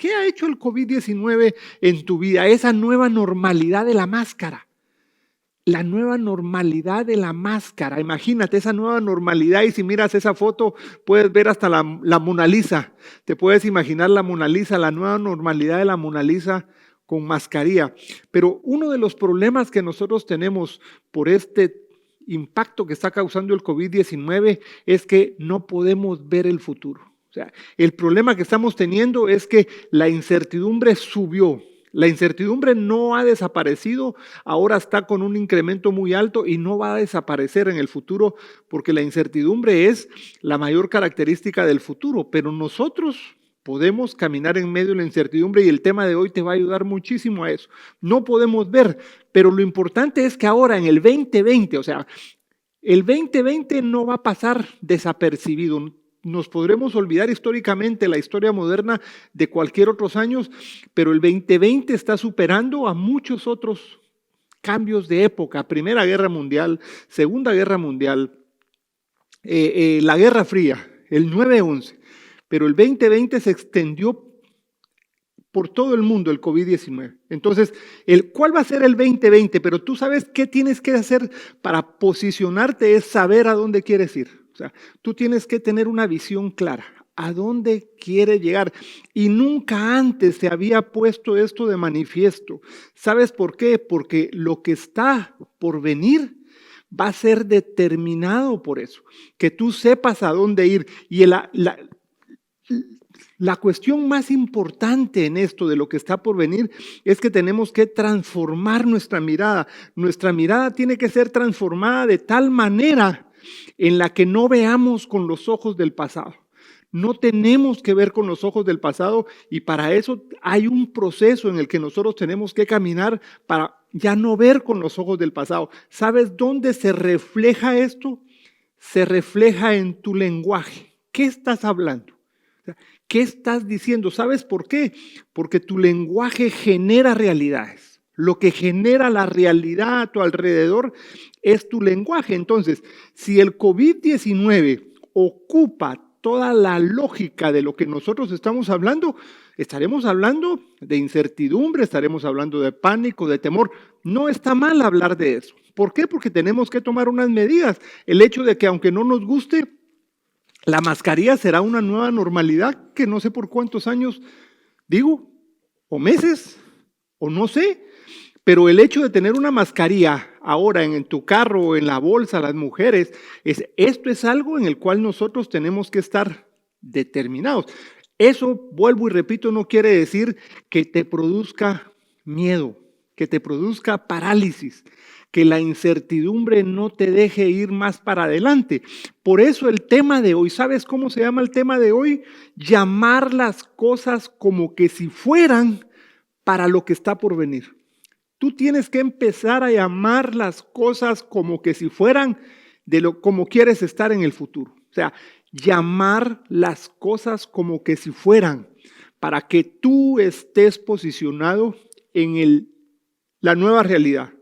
¿Qué ha hecho el COVID-19 en tu vida? Esa nueva normalidad de la máscara. La nueva normalidad de la máscara. Imagínate esa nueva normalidad, y si miras esa foto puedes ver hasta la Mona Lisa. Te puedes imaginar la Mona Lisa, la nueva normalidad de la Mona Lisa con mascarilla. Pero uno de los problemas que nosotros tenemos por este impacto que está causando el COVID-19 es que no podemos ver el futuro. O sea, el problema que estamos teniendo es que la incertidumbre subió. La incertidumbre no ha desaparecido, ahora está con un incremento muy alto y no va a desaparecer en el futuro, porque la incertidumbre es la mayor característica del futuro, pero nosotros podemos caminar en medio de la incertidumbre, y el tema de hoy te va a ayudar muchísimo a eso. No podemos ver, pero lo importante es que ahora en el 2020, o sea, el 2020 no va a pasar desapercibido. Nos podremos olvidar históricamente la historia moderna de cualquier otros años, pero el 2020 está superando a muchos otros cambios de época. Primera Guerra Mundial, Segunda Guerra Mundial, la Guerra Fría, el 9/11. Pero el 2020 se extendió por todo el mundo el COVID-19. Entonces, ¿cuál va a ser el 2020? Pero tú sabes qué tienes que hacer para posicionarte, es saber a dónde quieres ir. O sea, tú tienes que tener una visión clara, a dónde quieres llegar. Y nunca antes se había puesto esto de manifiesto. ¿Sabes por qué? Porque lo que está por venir va a ser determinado por eso. Que tú sepas a dónde ir. Y la cuestión más importante en esto de lo que está por venir es que tenemos que transformar nuestra mirada. Nuestra mirada tiene que ser transformada de tal manera en la que no veamos con los ojos del pasado. No tenemos que ver con los ojos del pasado, y para eso hay un proceso en el que nosotros tenemos que caminar para ya no ver con los ojos del pasado. ¿Sabes dónde se refleja esto? Se refleja en tu lenguaje. ¿Qué estás hablando? ¿Qué estás diciendo? ¿Sabes por qué? Porque tu lenguaje genera realidades. Lo que genera la realidad a tu alrededor es tu lenguaje. Entonces, si el COVID-19 ocupa toda la lógica de lo que nosotros estamos hablando, estaremos hablando de incertidumbre, estaremos hablando de pánico, de temor. No está mal hablar de eso. ¿Por qué? Porque tenemos que tomar unas medidas. El hecho de que aunque no nos guste, la mascarilla será una nueva normalidad que no sé por cuántos años, digo, o meses, o no sé. Pero el hecho de tener una mascarilla ahora en tu carro o en la bolsa, las mujeres, esto es algo en el cual nosotros tenemos que estar determinados. Eso, vuelvo y repito, no quiere decir que te produzca miedo, que te produzca parálisis, que la incertidumbre no te deje ir más para adelante. Por eso el tema de hoy, ¿sabes cómo se llama el tema de hoy? Llamar las cosas como que si fueran para lo que está por venir. Tú tienes que empezar a llamar las cosas como que si fueran como quieres estar en el futuro. O sea, llamar las cosas como que si fueran, para que tú estés posicionado en la nueva realidad,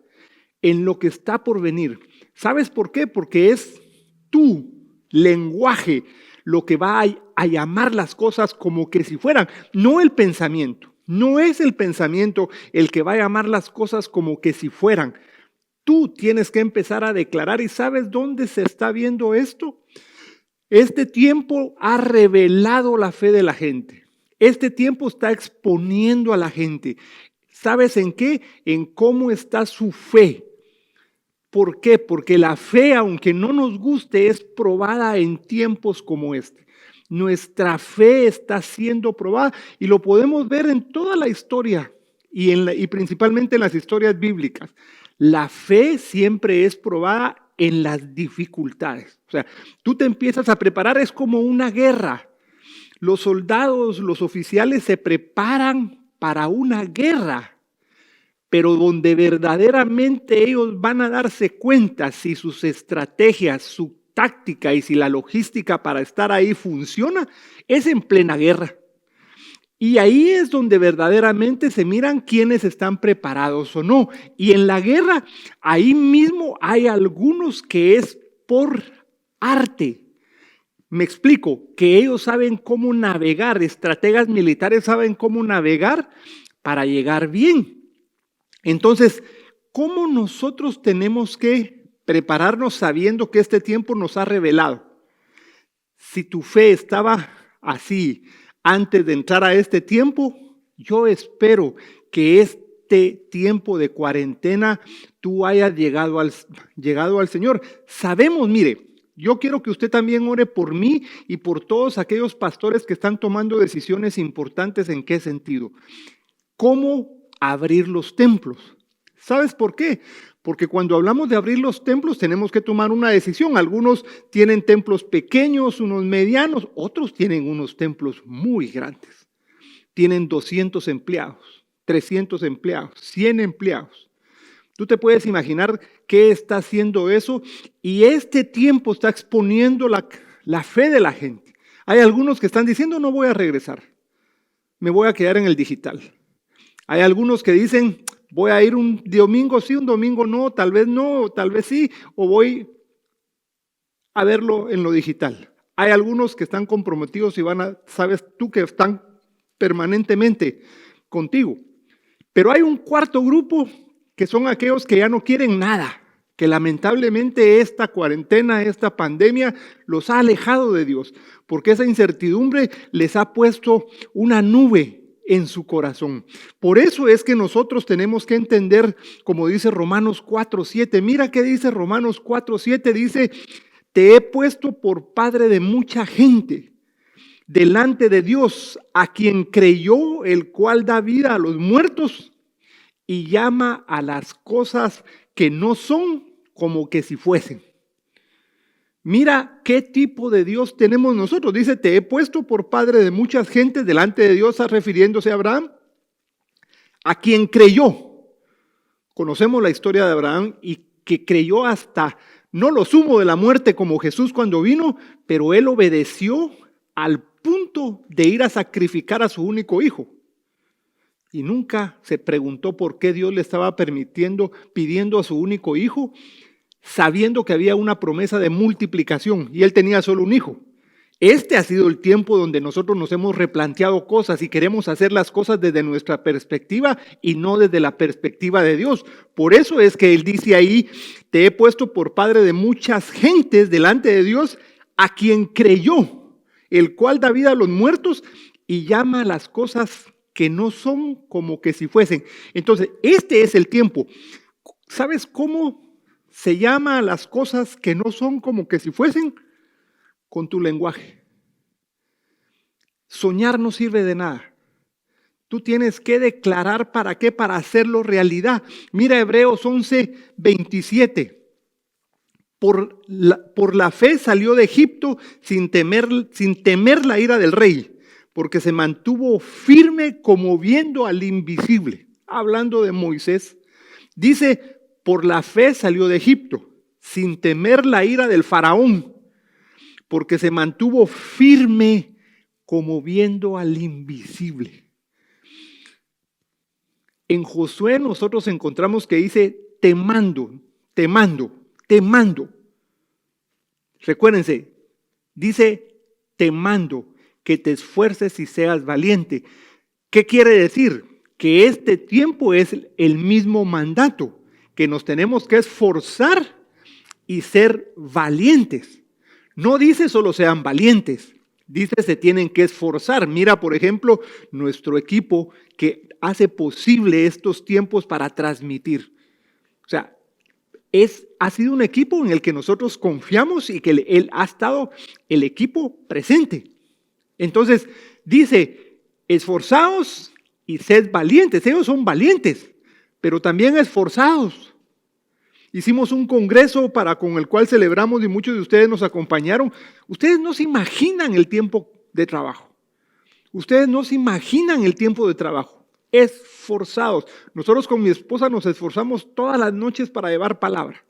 en lo que está por venir. ¿Sabes por qué? Porque es tu lenguaje lo que va a llamar las cosas como que si fueran, no el pensamiento. No es el pensamiento el que va a llamar las cosas como que si fueran. Tú tienes que empezar a declarar. ¿Y sabes dónde se está viendo esto? Este tiempo ha revelado la fe de la gente. Este tiempo está exponiendo a la gente. ¿Sabes en qué? En cómo está su fe. ¿Por qué? Porque la fe, aunque no nos guste, es probada en tiempos como este. Nuestra fe está siendo probada y lo podemos ver en toda la historia y principalmente en las historias bíblicas. La fe siempre es probada en las dificultades. O sea, tú te empiezas a preparar, es como una guerra. Los soldados, los oficiales se preparan para una guerra, pero donde verdaderamente ellos van a darse cuenta si sus estrategias, su táctica y si la logística para estar ahí funciona, es en plena guerra. Y ahí es donde verdaderamente se miran quiénes están preparados o no. Y en la guerra, ahí mismo hay algunos que es por arte, Me explico, que ellos saben cómo navegar, estrategas militares saben cómo navegar para llegar bien. Entonces, ¿cómo nosotros tenemos que prepararnos sabiendo que este tiempo nos ha revelado? Si tu fe estaba así antes de entrar a este tiempo, yo espero que este tiempo de cuarentena tú hayas llegado al Señor. Sabemos, mire, yo quiero que usted también ore por mí y por todos aquellos pastores que están tomando decisiones importantes. ¿En qué sentido? ¿Cómo abrir los templos? ¿Sabes por qué? Porque cuando hablamos de abrir los templos tenemos que tomar una decisión. Algunos tienen templos pequeños, unos medianos, otros tienen unos templos muy grandes. Tienen 200 empleados, 300 empleados, 100 empleados. Tú te puedes imaginar qué está haciendo eso, y este tiempo está exponiendo la fe de la gente. Hay algunos que están diciendo no voy a regresar, me voy a quedar en el digital. Hay algunos que dicen voy a ir un domingo sí, un domingo no, tal vez sí, o voy a verlo en lo digital. Hay algunos que están comprometidos y sabes tú que están permanentemente contigo. Pero hay un cuarto grupo que son aquellos que ya no quieren nada, que lamentablemente esta cuarentena, esta pandemia los ha alejado de Dios, porque esa incertidumbre les ha puesto una nube en su corazón. Por eso es que nosotros tenemos que entender, como dice Romanos 4:7. Mira qué dice Romanos 4:7, dice, te he puesto por padre de mucha gente delante de Dios, a quien creyó, el cual da vida a los muertos y llama a las cosas que no son como que si fuesen. Mira qué tipo de Dios tenemos nosotros. Dice, te he puesto por padre de muchas gentes delante de Dios, refiriéndose a Abraham, a quien creyó. Conocemos la historia de Abraham y que creyó hasta no lo sumo de la muerte como Jesús cuando vino, pero él obedeció al punto de ir a sacrificar a su único hijo. Y nunca se preguntó por qué Dios le estaba pidiendo a su único hijo, sabiendo que había una promesa de multiplicación y él tenía solo un hijo. Este ha sido el tiempo donde nosotros nos hemos replanteado cosas y queremos hacer las cosas desde nuestra perspectiva y no desde la perspectiva de Dios. Por eso es que él dice ahí, te he puesto por padre de muchas gentes delante de Dios, a quien creyó, el cual da vida a los muertos y llama a las cosas que no son como que si fuesen. Entonces, este es el tiempo. ¿Sabes cómo se llama a las cosas que no son como que si fuesen? Con tu lenguaje. Soñar no sirve de nada. Tú tienes que declarar para qué, para hacerlo realidad. Mira Hebreos 11:27. Por la fe salió de Egipto sin temer la ira del rey, porque se mantuvo firme como viendo al invisible. Hablando de Moisés, dice, por la fe salió de Egipto, sin temer la ira del faraón, porque se mantuvo firme como viendo al invisible. En Josué nosotros encontramos que dice, te mando. Recuérdense, dice, te mando que te esfuerces y seas valiente. ¿Qué quiere decir? Que este tiempo es el mismo mandato, que nos tenemos que esforzar y ser valientes. No dice solo sean valientes, dice se tienen que esforzar. Mira, por ejemplo, nuestro equipo que hace posible estos tiempos para transmitir. O sea, ha sido un equipo en el que nosotros confiamos y que él ha estado el equipo presente. Entonces, dice, esforzaos y sed valientes. Ellos son valientes, pero también esforzados. Hicimos un congreso con el cual celebramos y muchos de ustedes nos acompañaron. Ustedes no se imaginan el tiempo de trabajo. Ustedes no se imaginan el tiempo de trabajo. Esforzados. Nosotros con mi esposa nos esforzamos todas las noches para llevar palabra.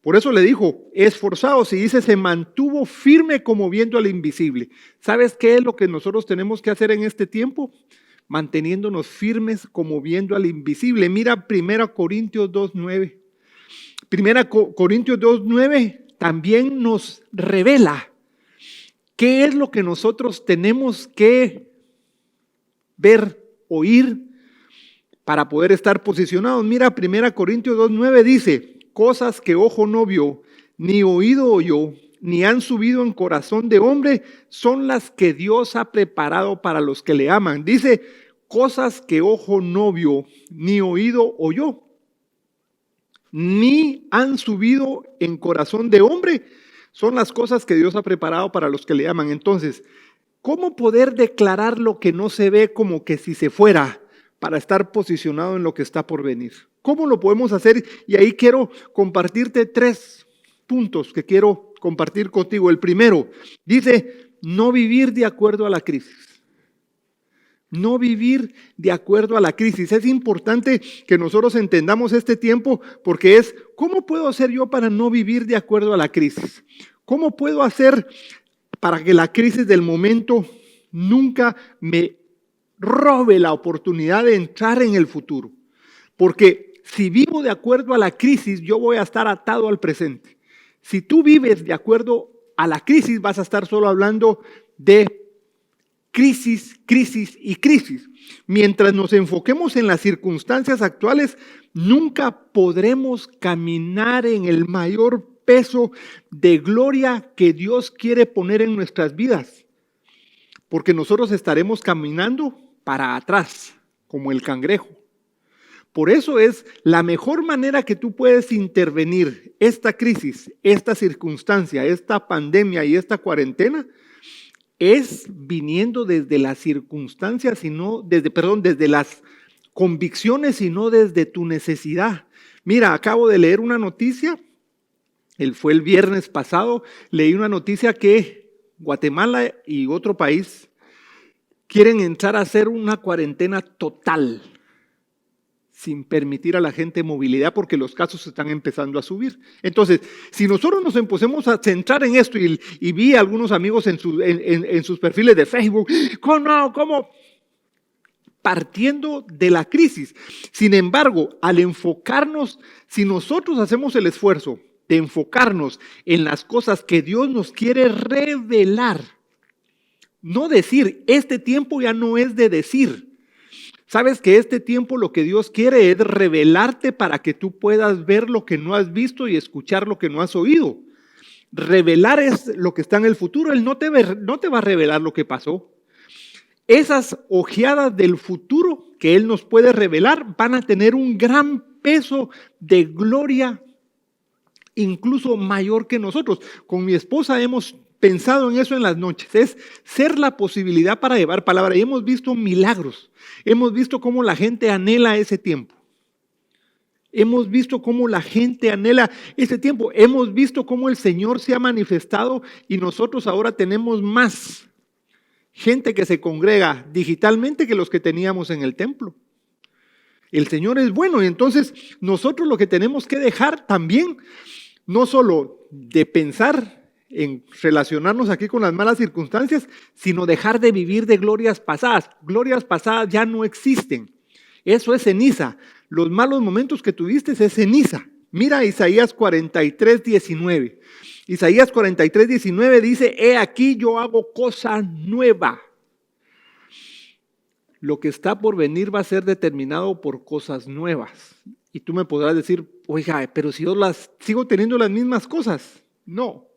Por eso le dijo, esforzados, y dice, se mantuvo firme como viendo al invisible. ¿Sabes qué es lo que nosotros tenemos que hacer en este tiempo? Manteniéndonos firmes como viendo al invisible. Mira 1 Corintios 2:9. 1 Corintios 2:9 también nos revela ¿Qué es lo que nosotros tenemos que ver, oír para poder estar posicionados? Mira, 1 Corintios 2:9 dice, cosas que ojo no vio, ni oído oyó, ni han subido en corazón de hombre, son las que Dios ha preparado para los que le aman. Dice, cosas que ojo no vio, ni oído oyó, ni han subido en corazón de hombre, son las cosas que Dios ha preparado para los que le aman. Entonces, ¿cómo poder declarar lo que no se ve como que si se fuera para estar posicionado en lo que está por venir? ¿Cómo lo podemos hacer? Y ahí quiero compartirte 3 puntos que quiero compartir contigo. El primero, dice, no vivir de acuerdo a la crisis. No vivir de acuerdo a la crisis. Es importante que nosotros entendamos este tiempo porque es, ¿cómo puedo hacer yo para no vivir de acuerdo a la crisis? ¿Cómo puedo hacer para que la crisis del momento nunca me robe la oportunidad de entrar en el futuro? Porque si vivo de acuerdo a la crisis, yo voy a estar atado al presente. Si tú vives de acuerdo a la crisis, vas a estar solo hablando de crisis, crisis y crisis. Mientras nos enfoquemos en las circunstancias actuales, nunca podremos caminar en el mayor peso de gloria que Dios quiere poner en nuestras vidas. Porque nosotros estaremos caminando para atrás, como el cangrejo. Por eso es la mejor manera que tú puedes intervenir esta crisis, esta circunstancia, esta pandemia y esta cuarentena, es viniendo desde las circunstancias, desde las convicciones y no desde tu necesidad. Mira, acabo de leer una noticia, fue el viernes pasado, leí una noticia que Guatemala y otro país quieren entrar a hacer una cuarentena total, sin permitir a la gente movilidad porque los casos están empezando a subir. Entonces, si nosotros nos empecemos a centrar en esto y vi a algunos amigos en sus perfiles de Facebook, ¿cómo? Partiendo de la crisis. Sin embargo, al enfocarnos, si nosotros hacemos el esfuerzo de enfocarnos en las cosas que Dios nos quiere revelar, no decir, este tiempo ya no es de decir. Sabes que este tiempo lo que Dios quiere es revelarte para que tú puedas ver lo que no has visto y escuchar lo que no has oído. Revelar es lo que está en el futuro. Él no te va a revelar lo que pasó. Esas ojeadas del futuro que Él nos puede revelar van a tener un gran peso de gloria, incluso mayor que nosotros. Con mi esposa hemos pensado en eso en las noches, es ser la posibilidad para llevar palabra. Y hemos visto milagros, hemos visto cómo la gente anhela ese tiempo. Hemos visto cómo la gente anhela ese tiempo. Hemos visto cómo el Señor se ha manifestado y nosotros ahora tenemos más gente que se congrega digitalmente que los que teníamos en el templo. El Señor es bueno y entonces nosotros lo que tenemos que dejar también, no solo de pensar en relacionarnos aquí con las malas circunstancias, sino dejar de vivir de glorias pasadas. Glorias pasadas ya no existen. Eso es ceniza. Los malos momentos que tuviste es ceniza. Mira Isaías 43:19. Isaías 43:19 dice, he aquí yo hago cosa nueva. Lo que está por venir va a ser determinado por cosas nuevas. Y tú me podrás decir, oiga, pero si yo sigo teniendo las mismas cosas. No.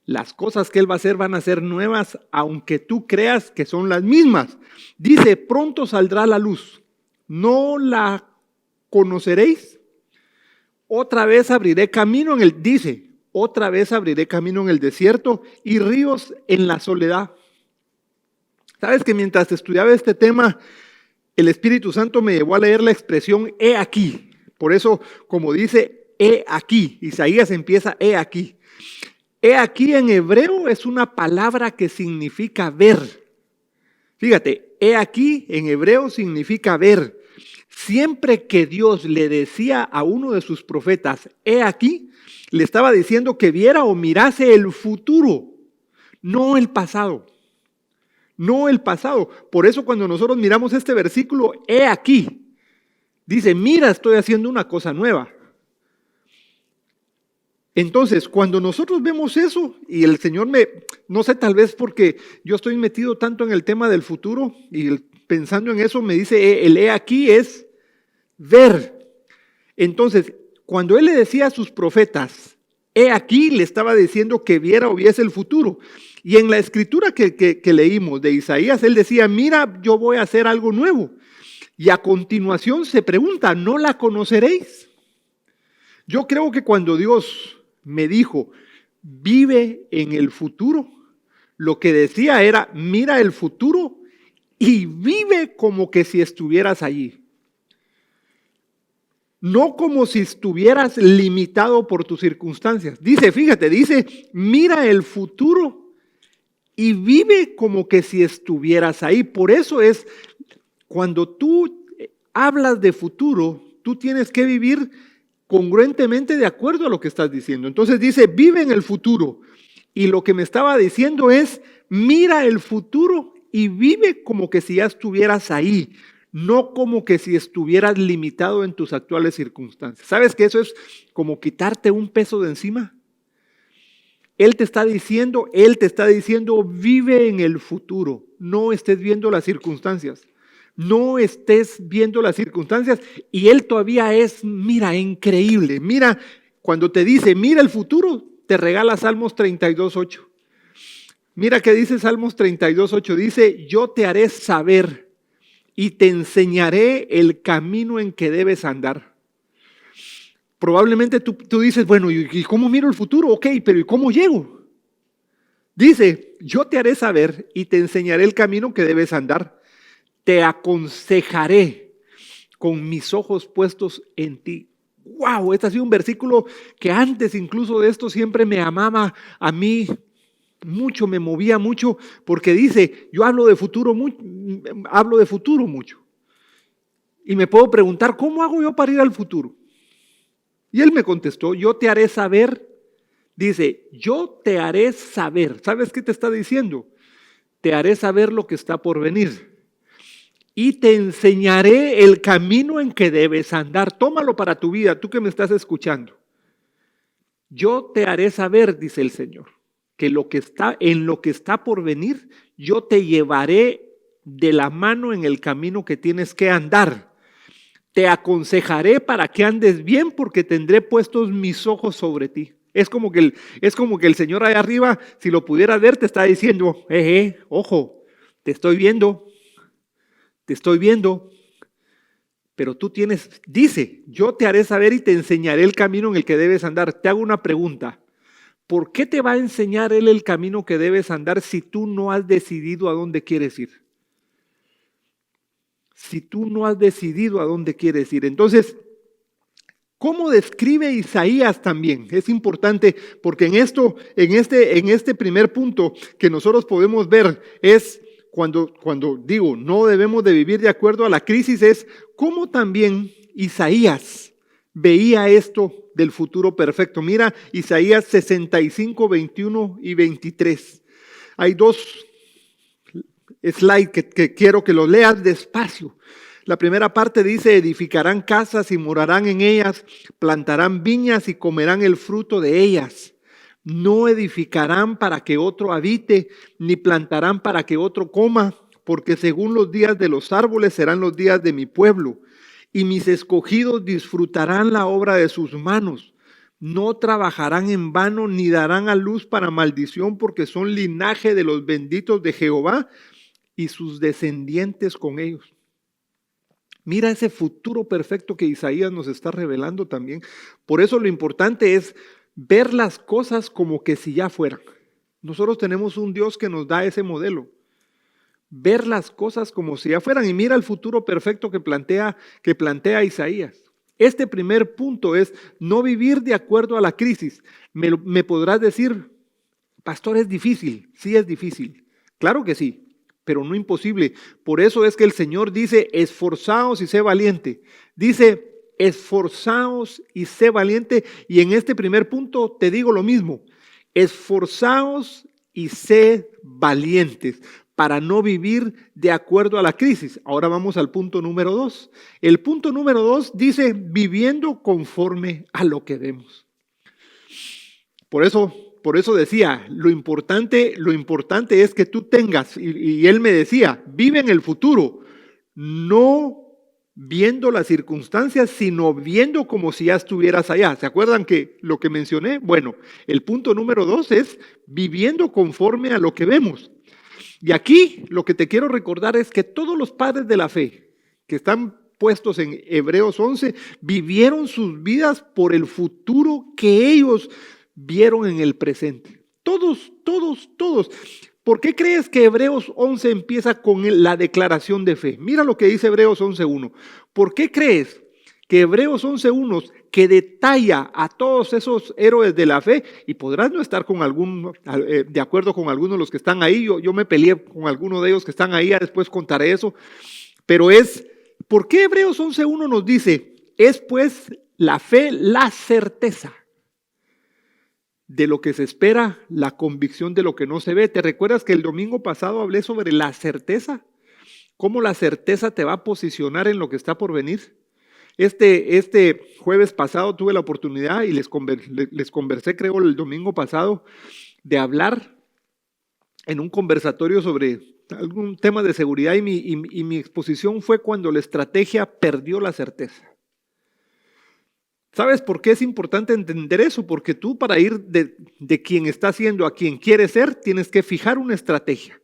Las cosas que Él va a hacer van a ser nuevas, aunque tú creas que son las mismas. Dice, pronto saldrá la luz. ¿No la conoceréis? Otra vez abriré camino otra vez abriré camino en el desierto y ríos en la soledad. Sabes que mientras estudiaba este tema, el Espíritu Santo me llevó a leer la expresión, he aquí. Por eso, como dice, he aquí. Isaías empieza, he aquí. He aquí en hebreo es una palabra que significa ver. Fíjate, he aquí en hebreo significa ver. Siempre que Dios le decía a uno de sus profetas, he aquí, le estaba diciendo que viera o mirase el futuro, no el pasado. No el pasado. Por eso cuando nosotros miramos este versículo, he aquí, dice, mira, estoy haciendo una cosa nueva. Entonces, cuando nosotros vemos eso, y el Señor no sé, tal vez porque yo estoy metido tanto en el tema del futuro, y pensando en eso me dice, el he aquí es ver. Entonces, cuando Él le decía a sus profetas, he aquí, le estaba diciendo que viera o viese el futuro. Y en la escritura que leímos de Isaías, Él decía, mira, yo voy a hacer algo nuevo. Y a continuación se pregunta, ¿no la conoceréis? Yo creo que cuando Dios me dijo, vive en el futuro, lo que decía era, mira el futuro y vive como que si estuvieras allí. No como si estuvieras limitado por tus circunstancias. Fíjate, dice, mira el futuro y vive como que si estuvieras ahí. Por eso es, cuando tú hablas de futuro, tú tienes que vivir congruentemente de acuerdo a lo que estás diciendo. Entonces dice, vive en el futuro. Y lo que me estaba diciendo es, mira el futuro y vive como que si ya estuvieras ahí, no como que si estuvieras limitado en tus actuales circunstancias. ¿Sabes que eso es como quitarte un peso de encima? Él te está diciendo, vive en el futuro, no estés viendo las circunstancias. No estés viendo las circunstancias, y Él todavía es, mira, increíble. Mira, cuando te dice, mira el futuro, te regala Salmos 32:8. Mira que dice Salmos 32:8, dice, yo te haré saber y te enseñaré el camino en que debes andar. Probablemente tú dices, bueno, ¿y cómo miro el futuro? Ok, pero ¿y cómo llego? Dice, yo te haré saber y te enseñaré el camino que debes andar. Te aconsejaré con mis ojos puestos en ti. ¡Wow! Este ha sido un versículo que antes incluso de esto siempre me amaba a mí mucho, me movía mucho, porque dice, yo hablo de futuro mucho. Y me puedo preguntar, ¿cómo hago yo para ir al futuro? Y él me contestó, yo te haré saber. Dice, yo te haré saber. ¿Sabes qué te está diciendo? Te haré saber lo que está por venir. Y te enseñaré el camino en que debes andar. Tómalo para tu vida, tú que me estás escuchando. Yo te haré saber, dice el Señor, que en lo que está por venir, yo te llevaré de la mano en el camino que tienes que andar. Te aconsejaré para que andes bien, porque tendré puestos mis ojos sobre ti. Es como que el Señor allá arriba, si lo pudieras ver, te está diciendo, ojo, te estoy viendo, pero dice, yo te haré saber y te enseñaré el camino en el que debes andar. Te hago una pregunta, ¿por qué te va a enseñar Él el camino que debes andar si tú no has decidido a dónde quieres ir? Si tú no has decidido a dónde quieres ir. Entonces, ¿cómo describe Isaías también? Es importante porque en este primer punto que nosotros podemos ver es cuando digo no debemos de vivir de acuerdo a la crisis, es cómo también Isaías veía esto del futuro perfecto. Mira Isaías 65, 21 y 23. Hay dos slides que quiero que lo leas despacio. La primera parte dice, edificarán casas y morarán en ellas, plantarán viñas y comerán el fruto de ellas. No edificarán para que otro habite, ni plantarán para que otro coma, porque según los días de los árboles serán los días de mi pueblo, y mis escogidos disfrutarán la obra de sus manos. No trabajarán en vano, ni darán a luz para maldición, porque son linaje de los benditos de Jehová, y sus descendientes con ellos. Mira ese futuro perfecto que Isaías nos está revelando también. Por eso lo importante es ver las cosas como que si ya fueran. Nosotros tenemos un Dios que nos da ese modelo. Ver las cosas como si ya fueran. Y mira el futuro perfecto que plantea Isaías. Este primer punto es no vivir de acuerdo a la crisis. Me podrás decir, pastor, es difícil. Sí, es difícil. Claro que sí, pero no imposible. Por eso es que el Señor dice, esforzaos y sé valiente. Dice, esforzaos y sé valiente. Y en este primer punto te digo lo mismo. Esforzaos y sé valientes para no vivir de acuerdo a la crisis. Ahora vamos al punto número 2. El punto número 2 dice, viviendo conforme a lo que vemos. Por eso decía, lo importante es que tú tengas, y él me decía, vive en el futuro, no viendo las circunstancias, sino viendo como si ya estuvieras allá. ¿Se acuerdan que lo que mencioné? Bueno, el punto número 2 es viviendo conforme a lo que vemos. Y aquí lo que te quiero recordar es que todos los padres de la fe que están puestos en Hebreos 11 vivieron sus vidas por el futuro que ellos vieron en el presente. Todos. ¿Por qué crees que Hebreos 11 empieza con la declaración de fe? Mira lo que dice Hebreos 11.1. ¿Por qué crees que Hebreos 11.1, que detalla a todos esos héroes de la fe, y podrás no estar con de acuerdo con algunos de los que están ahí, yo me peleé con algunos de ellos que están ahí, ya después contaré eso, pero ¿por qué Hebreos 11.1 nos dice, es pues la fe la certeza de lo que se espera, la convicción de lo que no se ve? ¿Te recuerdas que el domingo pasado hablé sobre la certeza? ¿Cómo la certeza te va a posicionar en lo que está por venir? Este jueves pasado tuve la oportunidad y les conversé, creo, el domingo pasado, de hablar en un conversatorio sobre algún tema de seguridad, y mi exposición fue cuando la estrategia perdió la certeza. ¿Sabes por qué es importante entender eso? Porque tú, para ir de quien está siendo a quien quieres ser, tienes que fijar una estrategia.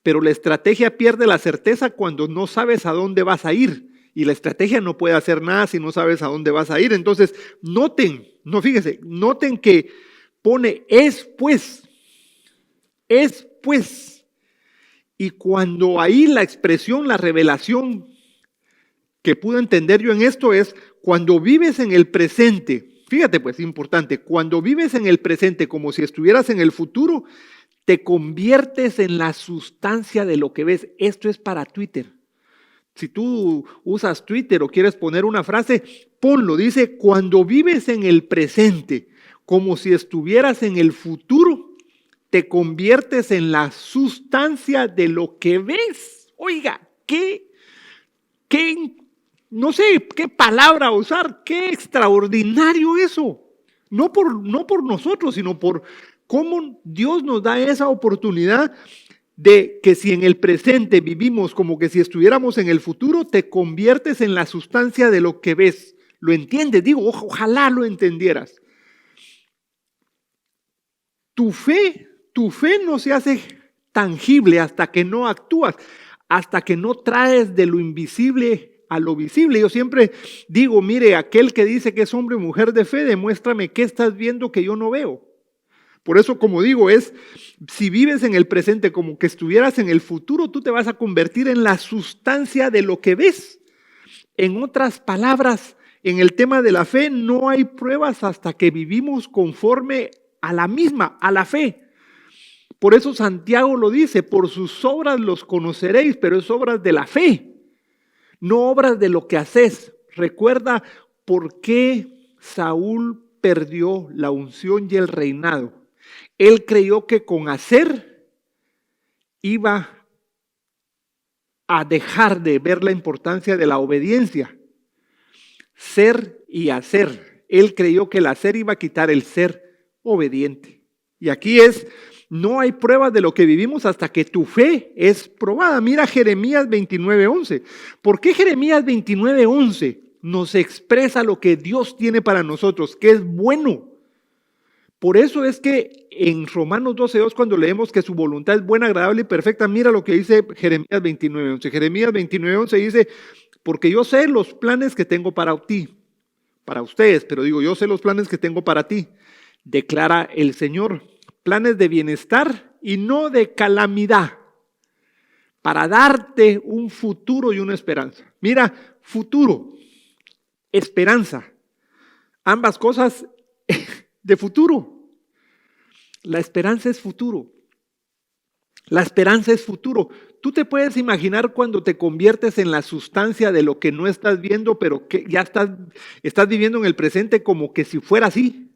Pero la estrategia pierde la certeza cuando no sabes a dónde vas a ir. Y la estrategia no puede hacer nada si no sabes a dónde vas a ir. Entonces, noten que pone es pues. Y cuando ahí la expresión, la revelación que pude entender yo en esto es, cuando vives en el presente, fíjate pues, importante, cuando vives en el presente como si estuvieras en el futuro, te conviertes en la sustancia de lo que ves. Esto es para Twitter. Si tú usas Twitter o quieres poner una frase, ponlo. Dice, cuando vives en el presente como si estuvieras en el futuro, te conviertes en la sustancia de lo que ves. Oiga, no sé qué palabra usar, qué extraordinario eso. No por nosotros, sino por cómo Dios nos da esa oportunidad de que si en el presente vivimos como que si estuviéramos en el futuro, te conviertes en la sustancia de lo que ves. ¿Lo entiendes? Digo, ojalá lo entendieras. Tu fe no se hace tangible hasta que no actúas, hasta que no traes de lo invisible a lo visible. Yo siempre digo, mire, aquel que dice que es hombre o mujer de fe, demuéstrame qué estás viendo que yo no veo. Por eso, como digo, si vives en el presente como que estuvieras en el futuro, tú te vas a convertir en la sustancia de lo que ves. En otras palabras, en el tema de la fe no hay pruebas hasta que vivimos conforme a la fe. Por eso Santiago lo dice, por sus obras los conoceréis, pero es obras de la fe, no obras de lo que haces. Recuerda por qué Saúl perdió la unción y el reinado. Él creyó que con hacer iba a dejar de ver la importancia de la obediencia. Ser y hacer. Él creyó que el hacer iba a quitar el ser obediente. Y aquí no hay pruebas de lo que vivimos hasta que tu fe es probada. Mira Jeremías 29:11. ¿Por qué Jeremías 29:11 nos expresa lo que Dios tiene para nosotros, que es bueno? Por eso es que en Romanos 12:2, cuando leemos que su voluntad es buena, agradable y perfecta, mira lo que dice Jeremías 29:11. Jeremías 29:11 dice, porque yo sé los planes que tengo para ti, para ustedes, pero digo, yo sé los planes que tengo para ti, declara el Señor, planes de bienestar y no de calamidad, para darte un futuro y una esperanza. Mira, futuro, esperanza, ambas cosas de futuro. La esperanza es futuro. La esperanza es futuro. Tú te puedes imaginar cuando te conviertes en la sustancia de lo que no estás viendo, pero que ya estás viviendo en el presente como que si fuera así.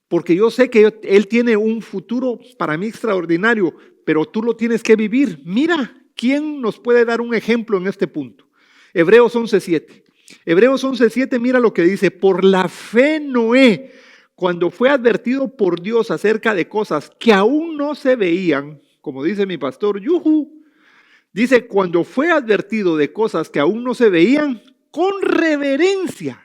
Porque yo sé que Él tiene un futuro para mí extraordinario, pero tú lo tienes que vivir. Mira, ¿quién nos puede dar un ejemplo en este punto? Hebreos 11:7. Hebreos 11:7, mira lo que dice. Por la fe Noé, cuando fue advertido por Dios acerca de cosas que aún no se veían, como dice mi pastor, yuhu, dice, cuando fue advertido de cosas que aún no se veían, con reverencia.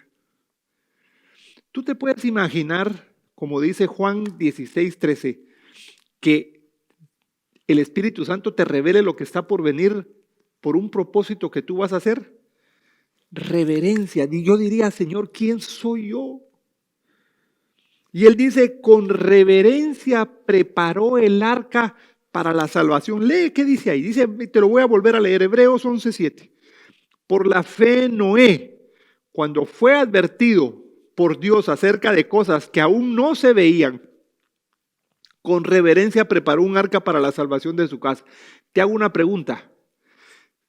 Tú te puedes imaginar, como dice Juan 16:13, que el Espíritu Santo te revele lo que está por venir por un propósito que tú vas a hacer. Reverencia. Y yo diría, Señor, ¿quién soy yo? Y él dice, con reverencia preparó el arca para la salvación. Lee, ¿qué dice ahí? Dice, te lo voy a volver a leer, Hebreos 11:7. Por la fe Noé, cuando fue advertido por Dios acerca de cosas que aún no se veían, con reverencia preparó un arca para la salvación de su casa. Te hago una pregunta.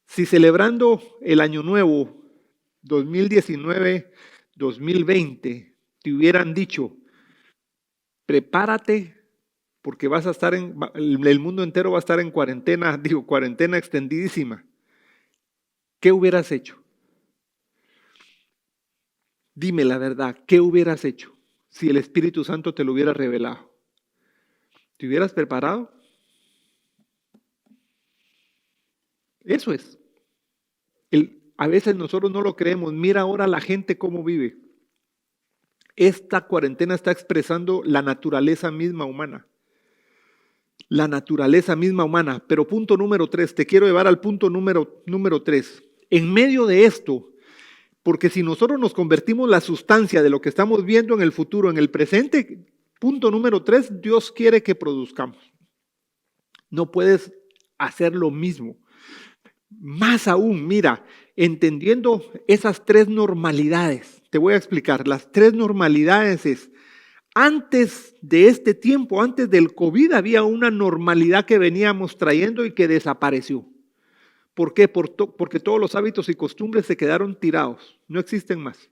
Si celebrando el Año Nuevo 2019-2020 te hubieran dicho, prepárate porque vas a estar el mundo entero va a estar en cuarentena, cuarentena extendidísima, ¿qué hubieras hecho? Dime la verdad, ¿qué hubieras hecho si el Espíritu Santo te lo hubiera revelado? ¿Te hubieras preparado? Eso es. A veces nosotros no lo creemos. Mira ahora la gente cómo vive. Esta cuarentena está expresando la naturaleza misma humana. La naturaleza misma humana. Pero punto número 3, te quiero llevar al punto número 3. En medio de esto, porque si nosotros nos convertimos la sustancia de lo que estamos viendo en el futuro, en el presente, punto número 3, Dios quiere que produzcamos. No puedes hacer lo mismo. Más aún, mira, entendiendo esas 3 normalidades, te voy a explicar. Las 3 normalidades es, antes de este tiempo, antes del COVID, había una normalidad que veníamos trayendo y que desapareció. ¿Por qué? Porque todos los hábitos y costumbres se quedaron tirados, no existen más.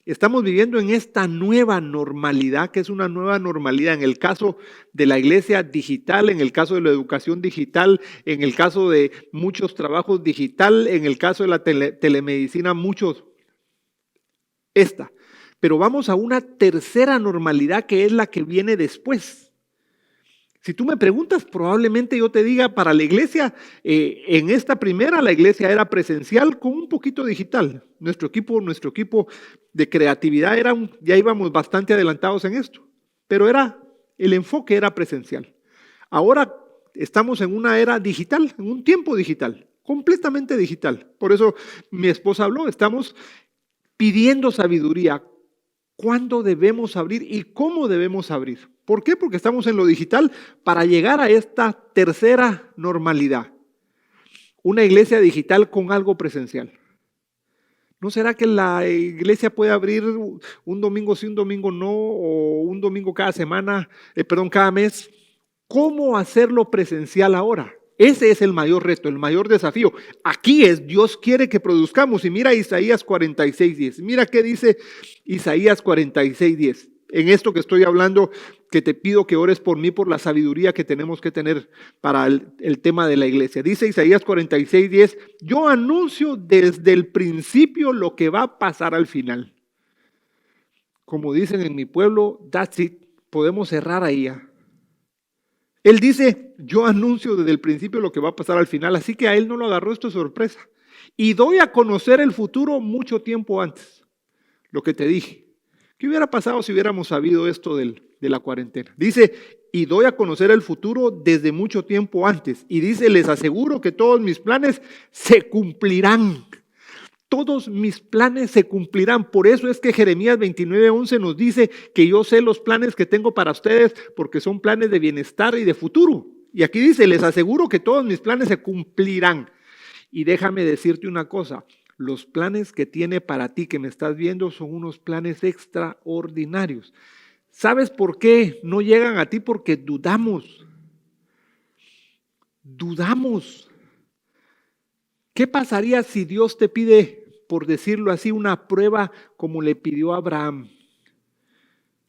Estamos viviendo en esta nueva normalidad, que es una nueva normalidad en el caso de la iglesia digital, en el caso de la educación digital, en el caso de muchos trabajos digital, en el caso de la telemedicina, muchos. Pero vamos a una tercera normalidad que es la que viene después. Si tú me preguntas, probablemente yo te diga para la iglesia, en esta primera la iglesia era presencial con un poquito digital. Nuestro equipo de creatividad ya íbamos bastante adelantados en esto, pero el enfoque era presencial. Ahora estamos en una era digital, en un tiempo digital, completamente digital. Por eso mi esposa habló, estamos pidiendo sabiduría. ¿Cuándo debemos abrir y cómo debemos abrir? ¿Por qué? Porque estamos en lo digital para llegar a esta tercera normalidad. Una iglesia digital con algo presencial. ¿No será que la iglesia puede abrir un domingo sí, un domingo no, o un domingo cada semana, cada mes? ¿Cómo hacerlo presencial ahora? Ese es el mayor reto, el mayor desafío. Aquí Dios quiere que produzcamos. Y mira Isaías 46:10. Mira qué dice Isaías 46:10. En esto que estoy hablando, que te pido que ores por mí, por la sabiduría que tenemos que tener para el tema de la iglesia. Dice Isaías 46:10, yo anuncio desde el principio lo que va a pasar al final. Como dicen en mi pueblo, that's it, podemos cerrar ahí ya. Él dice, yo anuncio desde el principio lo que va a pasar al final, así que a él no lo agarró esto de sorpresa. Y doy a conocer el futuro mucho tiempo antes, lo que te dije. ¿Qué hubiera pasado si hubiéramos sabido esto de la cuarentena? Dice, y doy a conocer el futuro desde mucho tiempo antes. Y dice, les aseguro que todos mis planes se cumplirán. Todos mis planes se cumplirán. Por eso es que Jeremías 29:11 nos dice que yo sé los planes que tengo para ustedes porque son planes de bienestar y de futuro. Y aquí dice, les aseguro que todos mis planes se cumplirán. Y déjame decirte una cosa, los planes que tiene para ti que me estás viendo son unos planes extraordinarios. ¿Sabes por qué no llegan a ti? Porque dudamos. Dudamos. ¿Qué pasaría si Dios te pide, por decirlo así, una prueba como le pidió a Abraham,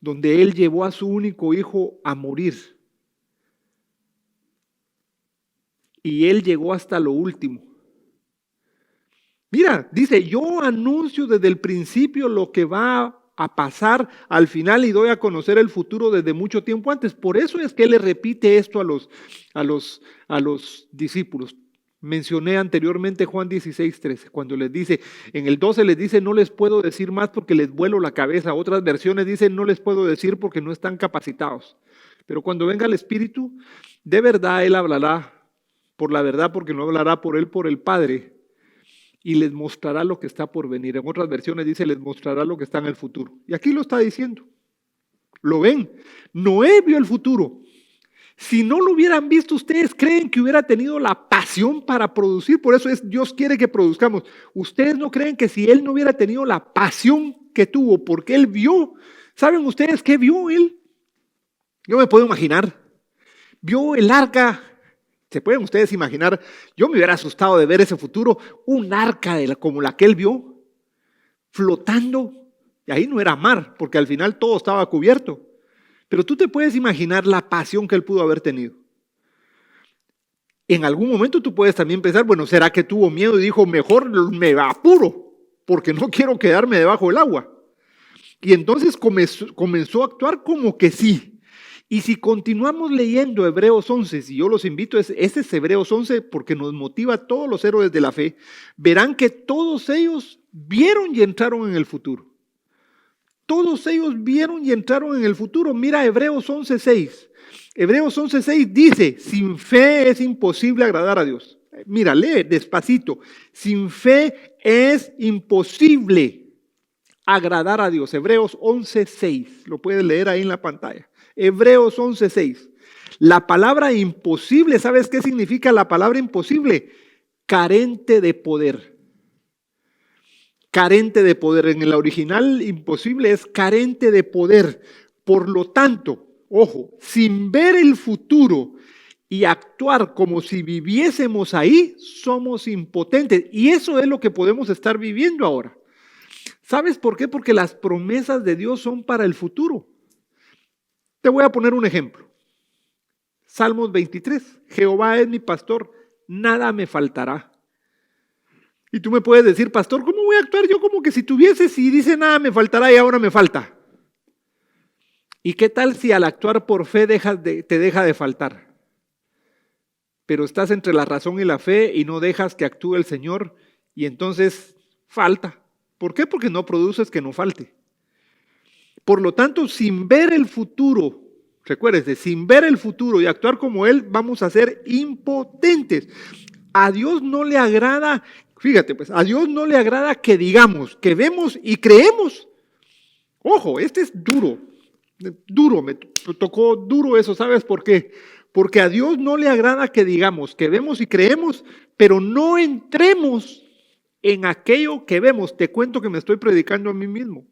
donde él llevó a su único hijo a morir? Y él llegó hasta lo último. Mira, dice, yo anuncio desde el principio lo que va a pasar al final y doy a conocer el futuro desde mucho tiempo antes. Por eso es que Él le repite esto a los discípulos. Mencioné anteriormente Juan 16:13, cuando les dice, en el 12 les dice, no les puedo decir más porque les vuelo la cabeza. Otras versiones dicen, no les puedo decir porque no están capacitados. Pero cuando venga el Espíritu, de verdad Él hablará por la verdad, porque no hablará por Él, por el Padre, y les mostrará lo que está por venir. En otras versiones dice, les mostrará lo que está en el futuro. Y aquí lo está diciendo. ¿Lo ven? Noé vio el futuro. Si no lo hubieran visto, ¿ustedes creen que hubiera tenido la pasión para producir? Por eso Dios quiere que produzcamos. ¿Ustedes no creen que si Él no hubiera tenido la pasión que tuvo, porque Él vio? ¿Saben ustedes qué vio Él? Yo me puedo imaginar. Vio el arca. ¿Se pueden ustedes imaginar? Yo me hubiera asustado de ver ese futuro. Un arca como la que Él vio, flotando. Y ahí no era mar, porque al final todo estaba cubierto. Pero tú te puedes imaginar la pasión que Él pudo haber tenido. En algún momento tú puedes también pensar, bueno, ¿será que tuvo miedo y dijo, mejor me apuro, porque no quiero quedarme debajo del agua? Y entonces comenzó a actuar como que sí. Y si continuamos leyendo Hebreos 11, si yo los invito, este es Hebreos 11 porque nos motiva a todos los héroes de la fe, verán que todos ellos vieron y entraron en el futuro. Todos ellos vieron y entraron en el futuro. Mira Hebreos 11:6. Hebreos 11:6 dice, sin fe es imposible agradar a Dios. Mira, lee despacito. Sin fe es imposible agradar a Dios. Hebreos 11:6. Lo puedes leer ahí en la pantalla. Hebreos 11:6. La palabra imposible, ¿sabes qué significa la palabra imposible? Carente de poder. Carente de poder. En el original, imposible es carente de poder. Por lo tanto, ojo, sin ver el futuro y actuar como si viviésemos ahí, somos impotentes. Y eso es lo que podemos estar viviendo ahora. ¿Sabes por qué? Porque las promesas de Dios son para el futuro. Te voy a poner un ejemplo. Salmos 23. Jehová es mi pastor, nada me faltará. Y tú me puedes decir, pastor, ¿cómo voy a actuar yo como que si tuviese, si dice nada me faltará y ahora me falta? ¿Y qué tal si al actuar por fe te deja de faltar? Pero estás entre la razón y la fe y no dejas que actúe el Señor y entonces falta. ¿Por qué? Porque no produces que no falte. Por lo tanto, sin ver el futuro, recuérdese, sin ver el futuro y actuar como Él, vamos a ser impotentes. A Dios no le agrada, fíjate pues, a Dios no le agrada que digamos, que vemos y creemos. Ojo, este es duro, me tocó duro eso, ¿sabes por qué? Porque a Dios no le agrada que digamos, que vemos y creemos, pero no entremos en aquello que vemos. Te cuento que me estoy predicando a mí mismo.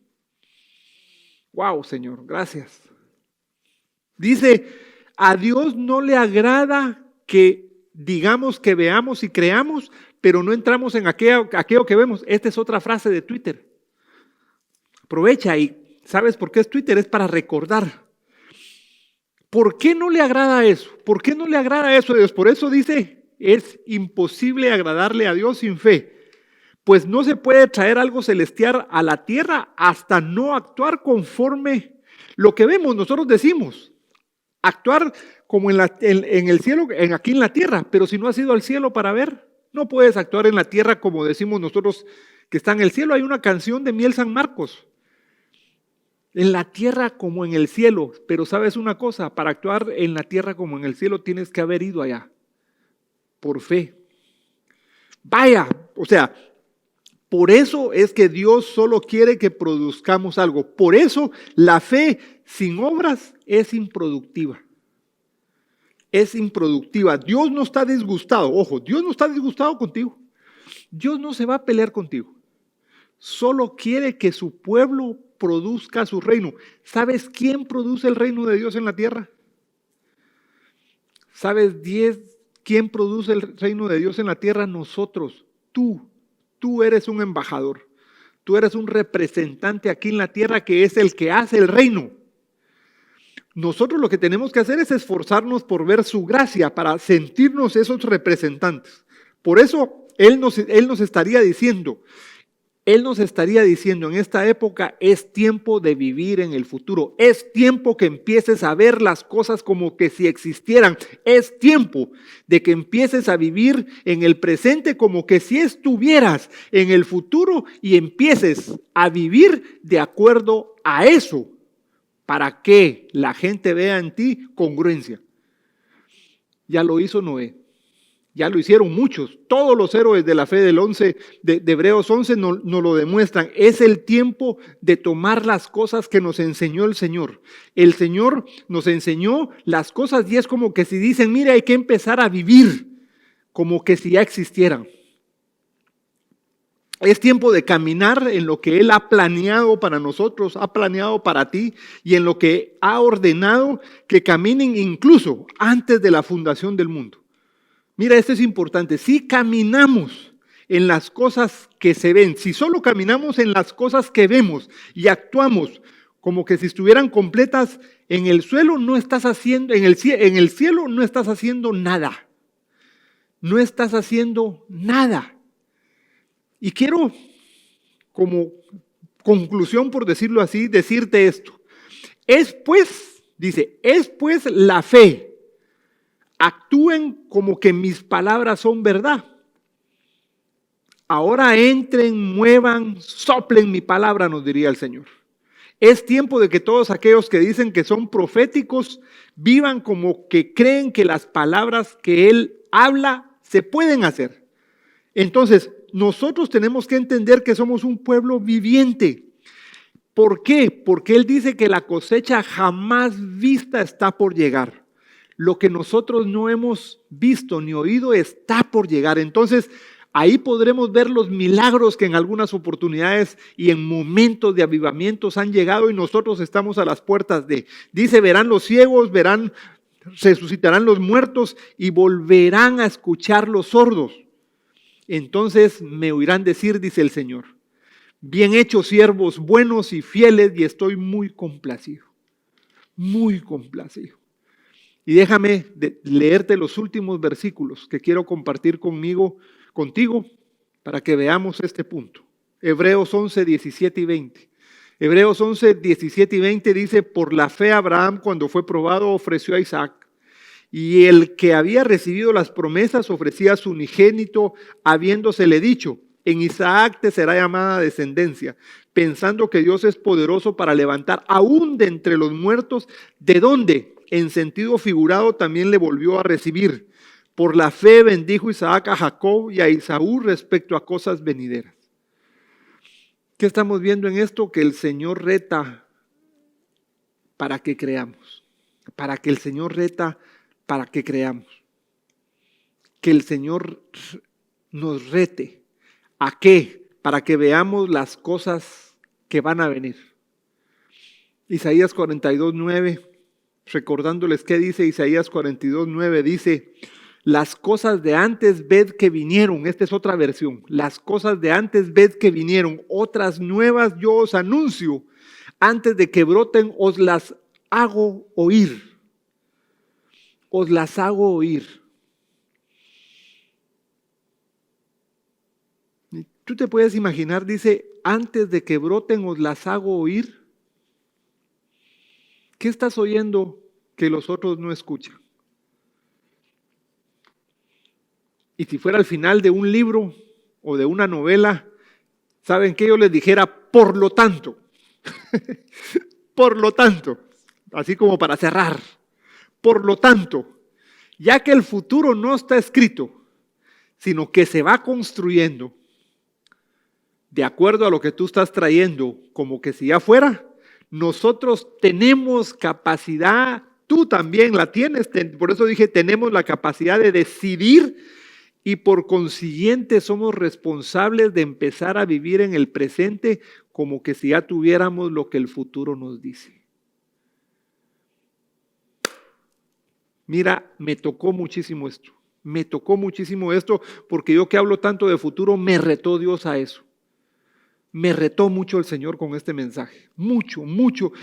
Wow, Señor, gracias. Dice, a Dios no le agrada que digamos que veamos y creamos, pero no entramos en aquello que vemos. Esta es otra frase de Twitter. Aprovecha y ¿sabes por qué es Twitter? Es para recordar. ¿Por qué no le agrada eso? ¿Por qué no le agrada eso a Dios? Por eso dice, es imposible agradarle a Dios sin fe. Pues no se puede traer algo celestial a la tierra hasta no actuar conforme lo que vemos. Nosotros decimos, actuar como en el cielo, aquí en la tierra, pero si no has ido al cielo para ver, no puedes actuar en la tierra como decimos nosotros que está en el cielo. Hay una canción de Miel San Marcos, en la tierra como en el cielo, pero sabes una cosa, para actuar en la tierra como en el cielo tienes que haber ido allá, por fe. Vaya, o sea, por eso es que Dios solo quiere que produzcamos algo. Por eso la fe sin obras es improductiva. Es improductiva. Dios no está disgustado. Ojo, Dios no está disgustado contigo. Dios no se va a pelear contigo. Solo quiere que su pueblo produzca su reino. ¿Sabes quién produce el reino de Dios en la tierra? ¿Sabes quién produce el reino de Dios en la tierra? Nosotros, Tú eres un embajador, tú eres un representante aquí en la tierra que es el que hace el reino. Nosotros lo que tenemos que hacer es esforzarnos por ver su gracia para sentirnos esos representantes. Por eso Él nos estaría diciendo, Él nos estaría diciendo en esta época es tiempo de vivir en el futuro. Es tiempo que empieces a ver las cosas como que si existieran. Es tiempo de que empieces a vivir en el presente como que si estuvieras en el futuro y empieces a vivir de acuerdo a eso para que la gente vea en ti congruencia. Ya lo hizo Noé. Ya lo hicieron muchos, todos los héroes de la fe del 11, de Hebreos 11 nos lo demuestran. Es el tiempo de tomar las cosas que nos enseñó el Señor. El Señor nos enseñó las cosas y es como que si dicen, mira, hay que empezar a vivir como que si ya existieran. Es tiempo de caminar en lo que Él ha planeado para nosotros, ha planeado para ti y en lo que ha ordenado que caminen incluso antes de la fundación del mundo. Mira, esto es importante. Si caminamos en las cosas que se ven, si solo caminamos en las cosas que vemos y actuamos como que si estuvieran completas en el suelo, no estás haciendo, en el cielo no estás haciendo nada. No estás haciendo nada. Y quiero, como conclusión, por decirlo así, decirte esto. Es pues la fe. Actúen como que mis palabras son verdad. Ahora entren, muevan, soplen mi palabra, nos diría el Señor. Es tiempo de que todos aquellos que dicen que son proféticos vivan como que creen que las palabras que Él habla se pueden hacer. Entonces, nosotros tenemos que entender que somos un pueblo viviente. ¿Por qué? Porque Él dice que la cosecha jamás vista está por llegar. Lo que nosotros no hemos visto ni oído está por llegar. Entonces, ahí podremos ver los milagros que en algunas oportunidades y en momentos de avivamientos han llegado y nosotros estamos a las puertas de. Dice, verán los ciegos, resucitarán los muertos y volverán a escuchar los sordos. Entonces me oirán decir, dice el Señor, bien hechos siervos buenos y fieles, y estoy muy complacido. Muy complacido. Y déjame leerte los últimos versículos que quiero compartir contigo, para que veamos este punto. Hebreos 11, 17 y 20. Hebreos 11, 17 y 20 dice, por la fe Abraham cuando fue probado ofreció a Isaac. Y el que había recibido las promesas ofrecía a su unigénito, habiéndosele dicho, en Isaac te será llamada descendencia, pensando que Dios es poderoso para levantar aún de entre los muertos, ¿de dónde? En sentido figurado también le volvió a recibir. Por la fe bendijo Isaac a Jacob y a Esaú respecto a cosas venideras. ¿Qué estamos viendo en esto? Que el Señor reta para que creamos. Para que el Señor reta para que creamos. Que el Señor nos rete. ¿A qué? Para que veamos las cosas que van a venir. Isaías 42:9. Recordándoles qué dice Isaías 42:9, dice, las cosas de antes ved que vinieron, esta es otra versión, las cosas de antes ved que vinieron, otras nuevas yo os anuncio, antes de que broten os las hago oír, os las hago oír. Tú te puedes imaginar, dice, antes de que broten os las hago oír. ¿Qué estás oyendo que los otros no escuchan? Y si fuera al final de un libro o de una novela, ¿saben qué? Yo les dijera, por lo tanto, por lo tanto, así como para cerrar, por lo tanto, ya que el futuro no está escrito, sino que se va construyendo de acuerdo a lo que tú estás trayendo, como que si ya fuera, nosotros tenemos capacidad, tú también la tienes, por eso dije, tenemos la capacidad de decidir y por consiguiente somos responsables de empezar a vivir en el presente como que si ya tuviéramos lo que el futuro nos dice. Mira, me tocó muchísimo esto porque yo que hablo tanto de futuro, me retó Dios a eso. Me retó mucho el Señor con este mensaje, mucho.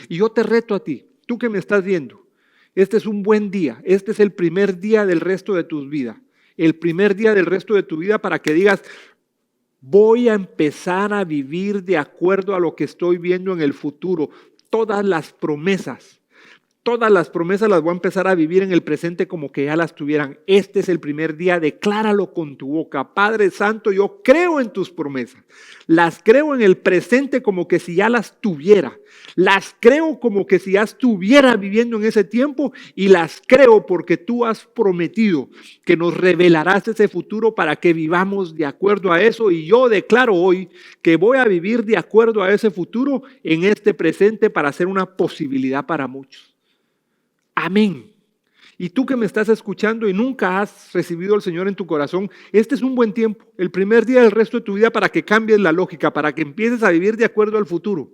Y yo te reto a ti, tú que me estás viendo, este es un buen día, este es el primer día del resto de tu vida, el primer día del resto de tu vida para que digas, Voy a empezar a vivir de acuerdo a lo que estoy viendo en el futuro. Todas las promesas las voy a empezar a vivir en el presente como que ya las tuvieran. Este es el primer día, decláralo con tu boca. Padre Santo, yo creo en tus promesas. Las creo en el presente como que si ya las tuviera. Las creo como que si ya estuviera viviendo en ese tiempo y las creo porque tú has prometido que nos revelarás ese futuro para que vivamos de acuerdo a eso. Y yo declaro hoy que voy a vivir de acuerdo a ese futuro en este presente para ser una posibilidad para muchos. Amén. Y tú que me estás escuchando y nunca has recibido al Señor en tu corazón, este es un buen tiempo, el primer día del resto de tu vida para que cambies la lógica, para que empieces a vivir de acuerdo al futuro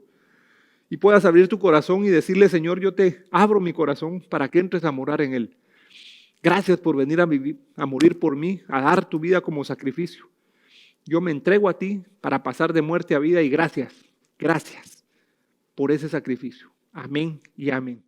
y puedas abrir tu corazón y decirle, Señor, yo te abro mi corazón para que entres a morar en él. Gracias por venir a vivir, a morir por mí, a dar tu vida como sacrificio. Yo me entrego a ti para pasar de muerte a vida y gracias por ese sacrificio. Amén y amén.